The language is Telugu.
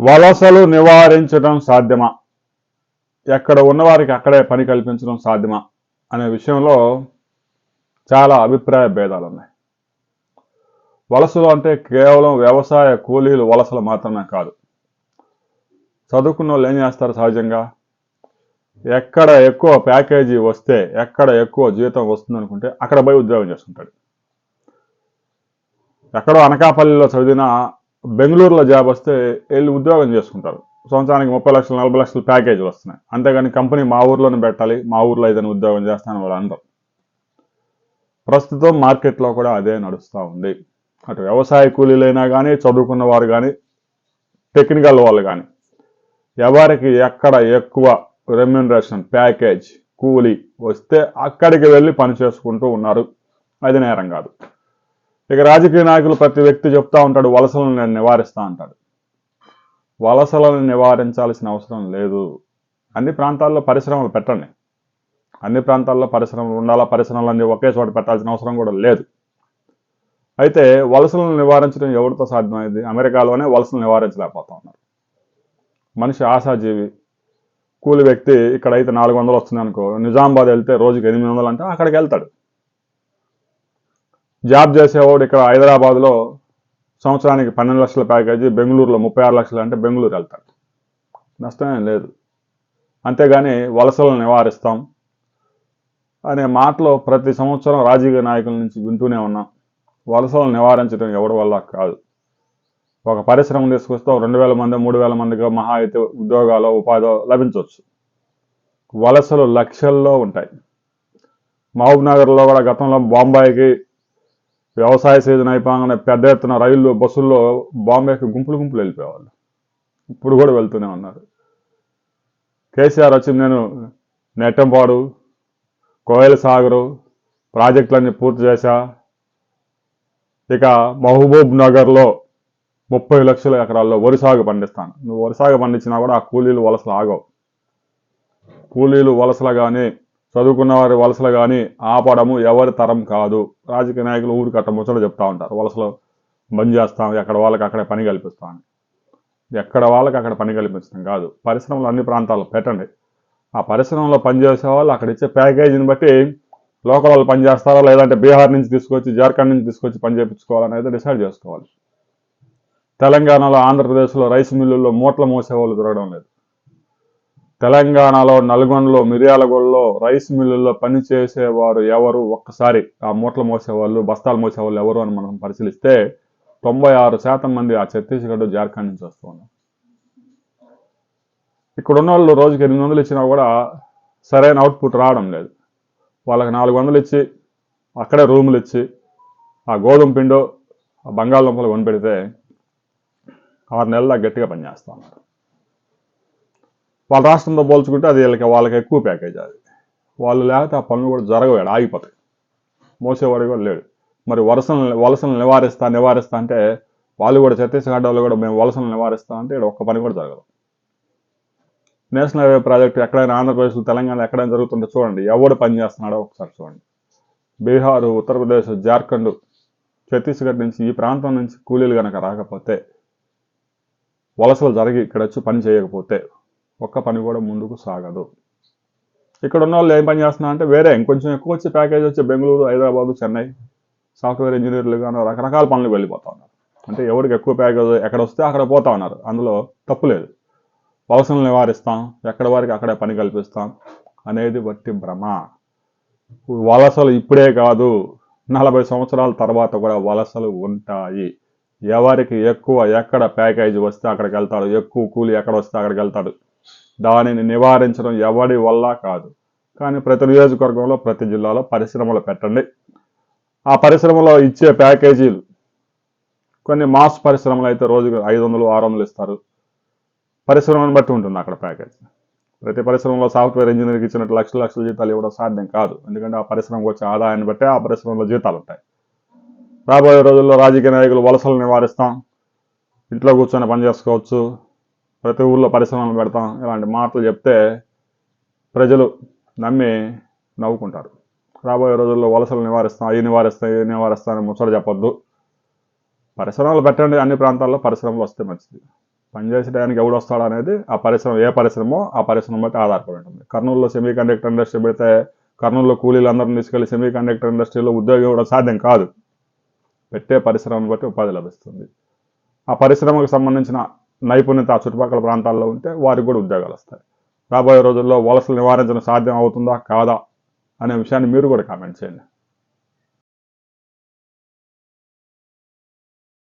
వలసలు నివారించడం సాధ్యమా? ఎక్కడ ఉన్నవారికి అక్కడే పని కల్పించడం సాధ్యమా అనే విషయంలో చాలా అభిప్రాయ భేదాలు ఉన్నాయి. వలసలు అంటే కేవలం వ్యవసాయ కూలీలు వలసలు మాత్రమే కాదు. చదువుకున్న వాళ్ళు ఏం చేస్తారు సహజంగా? ఎక్కడ ఎక్కువ ప్యాకేజీ వస్తే, ఎక్కడ ఎక్కువ జీతం వస్తుంది అనుకుంటే అక్కడ పోయి ఉద్యోగం చేసుకుంటాడు. ఎక్కడో అనకాపల్లిలో చదివిన బెంగళూరులో జాబ్ వస్తే వెళ్ళి ఉద్యోగం చేసుకుంటారు. సంవత్సరానికి 30 లక్షలు 40 లక్షలు ప్యాకేజీలు వస్తున్నాయి. అంతేగాని కంపెనీ మా ఊర్లోనే పెట్టాలి, మా ఊర్లో ఏదైనా ఉద్యోగం చేస్తాను వాళ్ళు అందరూ. ప్రస్తుతం మార్కెట్లో కూడా అదే నడుస్తూ ఉంది. అటు వ్యవసాయ కూలీలైనా కానీ, చదువుకున్న వారు కానీ, టెక్నికల్ వాళ్ళు కానీ, ఎవరికి ఎక్కడ ఎక్కువ రెమ్యూనరేషన్ ప్యాకేజ్ కూలీ వస్తే అక్కడికి వెళ్ళి పని చేసుకుంటూ ఉన్నారు. అది నేరం కాదు. ఇక రాజకీయ నాయకులు ప్రతి వ్యక్తి చెప్తా ఉంటాడు వలసలను నేను నివారిస్తా అంటాడు. వలసలను నివారించాల్సిన అవసరం లేదు. అన్ని ప్రాంతాల్లో పరిశ్రమలు పెట్టండి. అన్ని ప్రాంతాల్లో పరిశ్రమలు ఉండాలా, పరిశ్రమలన్నీ ఒకే చోట పెట్టాల్సిన అవసరం కూడా లేదు. అయితే వలసలను నివారించడం ఎవరితో సాధ్యమైంది? అమెరికాలోనే వలసలు నివారించలేకపోతా ఉన్నారు. మనిషి ఆశాజీవి, కూలి వ్యక్తి ఇక్కడైతే 400 వస్తుంది అనుకో, నిజామాబాద్ వెళ్తే రోజుకి 800 అంటే అక్కడికి వెళ్తాడు. జాబ్ చేసేవాడు ఇక్కడ హైదరాబాద్లో సంవత్సరానికి 12 లక్షల ప్యాకేజీ, బెంగళూరులో 36 లక్షలు అంటే బెంగళూరు వెళ్తాడు. నష్టమేం లేదు. అంతేగాని వలసలను నివారిస్తాం అనే మాటలో ప్రతి సంవత్సరం రాజకీయ నాయకుల నుంచి వింటూనే ఉన్నాం. వలసలను నివారించడం ఎవరి వల్ల కాదు. ఒక పరిశ్రమ తీసుకొస్తే 2000 మంది 3000 మందిగా మహా అయితే ఉద్యోగాలు ఉపాధి లభించవచ్చు. వలసలు లక్షల్లో ఉంటాయి. మహబూబ్ నగర్లో కూడా గతంలో బాంబాయికి వ్యవసాయ సీజన్ అయిపోగానే పెద్ద ఎత్తున రైళ్ళు బస్సుల్లో బాంబేకి గుంపులు వెళ్ళిపోయేవాళ్ళు. ఇప్పుడు కూడా వెళ్తూనే ఉన్నారు. కేసీఆర్ వచ్చి నేను నెట్టంపాడు, కోయల సాగరు ప్రాజెక్టులన్నీ పూర్తి చేశా, ఇక మహబూబ్ నగర్లో 30 లక్షల ఎకరాల్లో వరి సాగు పండిస్తాను. నువ్వు వరి సాగు పండించినా కూడా ఆ కూలీలు వలసలు ఆగవు. కూలీలు వలసలు కానీ, చదువుకున్న వారి వలసలు కానీ ఆపడము ఎవరి తరం కాదు. రాజకీయ నాయకులు ఊరికి అట్ట ముచ్చట చెప్తా ఉంటారు, వలసలు బంద్ చేస్తాం, ఎక్కడ వాళ్ళకి అక్కడే పని కల్పిస్తాం. ఎక్కడ వాళ్ళకి అక్కడ పని కల్పించడం కాదు. పరిశ్రమలు అన్ని ప్రాంతాల్లో పెట్టండి. ఆ పరిశ్రమలో పనిచేసే వాళ్ళు అక్కడ ఇచ్చే ప్యాకేజీని బట్టి లోకల్ వాళ్ళు పనిచేస్తారా, లేదంటే బీహార్ నుంచి తీసుకొచ్చి, జార్ఖండ్ నుంచి తీసుకొచ్చి పని చేయించుకోవాలనేది డిసైడ్ చేసుకోవాలి. తెలంగాణలో, ఆంధ్రప్రదేశ్లో రైస్ మిల్లుల్లో మూటలు మోసేవాళ్ళు దొరకడం లేదు. తెలంగాణలో నల్గొండలో, మిర్యాలగూడలో రైస్ మిల్లుల్లో పనిచేసేవారు ఎవరు? ఒక్కసారి ఆ మూటలు మోసేవాళ్ళు, బస్తాలు మోసేవాళ్ళు ఎవరు అని మనం పరిశీలిస్తే 96% మంది ఆ ఛత్తీస్గఢ్, జార్ఖండ్ నుంచి వస్తూ ఉన్నారు. ఇక్కడ ఉన్న వాళ్ళు రోజుకి 800 ఇచ్చినా కూడా సరైన అవుట్పుట్ రావడం లేదు. వాళ్ళకి 400 ఇచ్చి అక్కడే రూములు ఇచ్చి ఆ గోధుమ పిండో ఆ బంగాళదుంపలు కొనిపెడితే 6 నెలల గట్టిగా పనిచేస్తూ ఉన్నారు. వాళ్ళ రాష్ట్రంతో పోల్చుకుంటే అది వాళ్ళకి ఎక్కువ ప్యాకేజ్. అది వాళ్ళు లేకపోతే ఆ పనులు కూడా జరగవేడు, ఆగిపోతాయి. మోసేవాడు కూడా లేడు. మరి వలసలను నివారిస్తా అంటే వాళ్ళు కూడా ఛత్తీస్గఢ్ వాళ్ళు కూడా మేము వలసలను నివారిస్తా అంటే ఇక్కడ ఒక్క పని కూడా జరగదు. నేషనల్ హైవే ప్రాజెక్టు ఎక్కడైనా ఆంధ్రప్రదేశ్, తెలంగాణ ఎక్కడైనా జరుగుతుంటే చూడండి, ఎవడు పని చేస్తున్నాడో ఒకసారి చూడండి. బీహార్, ఉత్తరప్రదేశ్, జార్ఖండ్, ఛత్తీస్గఢ్ నుంచి ఈ ప్రాంతం నుంచి కూలీలు కనుక రాకపోతే, వలసలు జరిగి ఇక్కడ వచ్చి పని చేయకపోతే ఒక్క పని కూడా ముందుకు సాగదు. ఇక్కడ ఉన్న వాళ్ళు ఏం పని చేస్తున్నా అంటే వేరే ఇంకొంచెం ఎక్కువ వచ్చే ప్యాకేజ్ వచ్చే బెంగళూరు, హైదరాబాదు, చెన్నై సాఫ్ట్వేర్ ఇంజనీర్లు కానీ రకరకాల పనులు వెళ్ళిపోతా ఉన్నారు. అంటే ఎవరికి ఎక్కువ ప్యాకేజ్ ఎక్కడ వస్తే అక్కడ పోతా ఉన్నారు. అందులో తప్పు లేదు. వలసలను నివారిస్తాం, ఎక్కడి వారికి అక్కడే పని కల్పిస్తాం అనేది వట్టి భ్రమ. వలసలు ఇప్పుడే కాదు, 40 సంవత్సరాల తర్వాత కూడా వలసలు ఉంటాయి. ఎవరికి ఎక్కువ ఎక్కడ ప్యాకేజీ వస్తే అక్కడికి వెళ్తాడు, ఎక్కువ కూలి ఎక్కడ వస్తే అక్కడికి వెళ్తాడు. దానిని నివారించడం ఎవరి వల్ల కాదు. కానీ ప్రతి నియోజకవర్గంలో, ప్రతి జిల్లాలో పరిశ్రమలు పెట్టండి. ఆ పరిశ్రమలో ఇచ్చే ప్యాకేజీలు కొన్ని మాస్ పరిశ్రమలు అయితే రోజుకు 500, 600 ఇస్తారు. పరిశ్రమను బట్టి ఉంటుంది అక్కడ ప్యాకేజ్. ప్రతి పరిశ్రమలో సాఫ్ట్వేర్ ఇంజనీర్కి ఇచ్చినట్టు లక్షల జీతాలు ఇవ్వడం సాధ్యం కాదు. ఎందుకంటే ఆ పరిశ్రమకు వచ్చే ఆదాయాన్ని బట్టే ఆ పరిశ్రమలో జీతాలు ఉంటాయి. రాబోయే రోజుల్లో రాజకీయ నాయకులు వలసలు నివారిస్తాం, ఇంట్లో కూర్చొని పని చేసుకోవచ్చు, ప్రతి ఊళ్ళో పరిశ్రమలు పెడతాం ఇలాంటి మాటలు చెప్తే ప్రజలు నమ్మి నవ్వుకుంటారు. రాబోయే రోజుల్లో వలసలు నివారిస్తాం, అవి నివారిస్తామని ముచ్చట చెప్పొద్దు. పరిశ్రమలు పెట్టండి. అన్ని ప్రాంతాల్లో పరిశ్రమలు వస్తే మంచిది. పనిచేసడానికి ఎవడు వస్తాడు అనేది ఆ పరిశ్రమ ఏ పరిశ్రమో ఆ పరిశ్రమ బట్టి ఆధారపడి ఉంటుంది. కర్నూలులో సెమీ కండక్టర్ ఇండస్ట్రీ పెడితే కర్నూలులో కూలీలు అందరిని తీసుకెళ్లి సెమీ కండక్టర్ ఇండస్ట్రీలో ఉద్యోగం ఇవ్వడం సాధ్యం కాదు. పెట్టే పరిశ్రమను బట్టి ఉపాధి లభిస్తుంది. ఆ పరిశ్రమకు సంబంధించిన నైపుణ్యత ఆ చుట్టుపక్కల ప్రాంతాల్లో ఉంటే వారికి కూడా ఉద్యోగాలు వస్తాయి. రాబోయే రోజుల్లో వలసలు నివారించడం సాధ్యం అవుతుందా కాదా అనే విషయాన్ని మీరు కూడా కామెంట్ చేయండి.